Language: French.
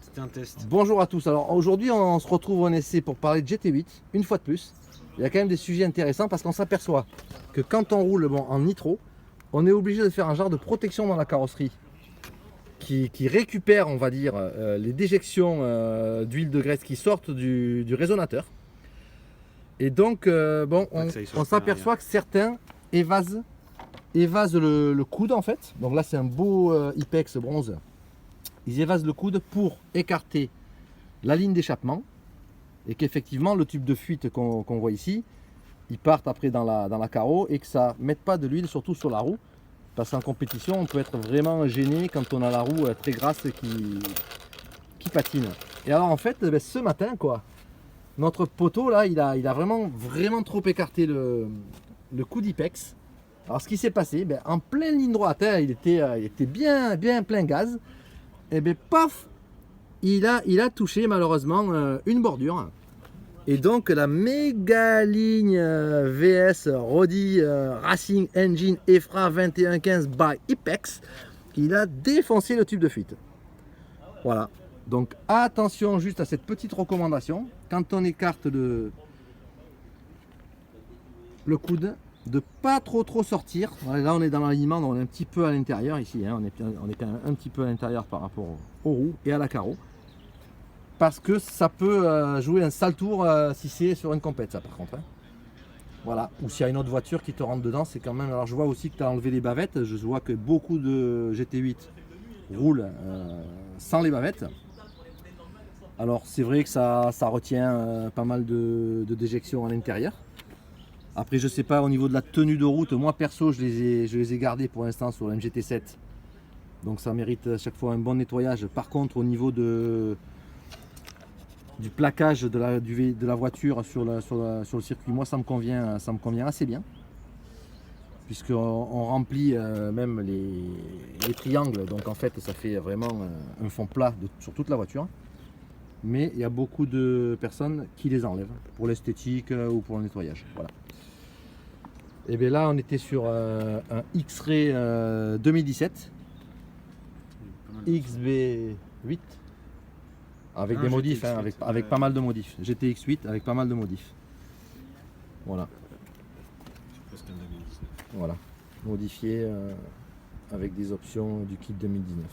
C'était un test. Bonjour à tous. Alors aujourd'hui, on se retrouve en essai pour parler de GT8, une fois de plus. Il y a quand même des sujets intéressants parce qu'on s'aperçoit que quand on roule en nitro, on est obligé de faire un genre de protection dans la carrosserie qui récupère, on va dire, les déjections d'huile de graisse qui sortent du résonateur. Et donc, on s'aperçoit que certains évasent le coude en fait. Donc là, c'est un beau Ipex bronze. Ils évasent le coude pour écarter la ligne d'échappement et qu'effectivement le tube de fuite qu'on voit ici, il parte après dans la carreau et que ça ne mette pas de l'huile surtout sur la roue, parce qu'en compétition on peut être vraiment gêné quand on a la roue très grasse qui patine. Et alors en fait ce matin notre poteau là il a vraiment trop écarté le coup d'Ipex. Alors ce qui s'est passé, en pleine ligne droite, il était bien plein gaz. Et bien paf, il a touché malheureusement une bordure. Et donc la méga ligne VS Rodi Racing Engine EFRA 2115 by Ipex, il a défoncé le tube de fuite. Voilà. Donc attention juste à cette petite recommandation. Quand on écarte le coude, de pas trop sortir. Là on est dans l'alignement, on est un petit peu à l'intérieur ici, on est quand même un petit peu à l'intérieur par rapport aux roues et à la carreau. Parce que ça peut jouer un sale tour si c'est sur une compète ça par contre. Voilà. Ou s'il y a une autre voiture qui te rentre dedans, c'est quand même. Alors je vois aussi que tu as enlevé les bavettes. Je vois que beaucoup de GT8 roulent sans les bavettes. Alors c'est vrai que ça retient pas mal de déjections à l'intérieur. Après je sais pas au niveau de la tenue de route, moi perso je les ai gardés pour l'instant sur la MGT7. Donc ça mérite à chaque fois un bon nettoyage. Par contre au niveau du plaquage de la voiture sur le circuit, moi ça me convient assez bien. Puisqu'on remplit même les triangles, donc en fait ça fait vraiment un fond plat sur toute la voiture. Mais il y a beaucoup de personnes qui les enlèvent pour l'esthétique ou pour le nettoyage. Voilà. Et bien là on était sur un X-Ray 2017 XB8 avec des modifs, avec pas mal de modifs. GTX8 avec pas mal de modifs. Voilà. Voilà. Modifié avec des options du kit 2019.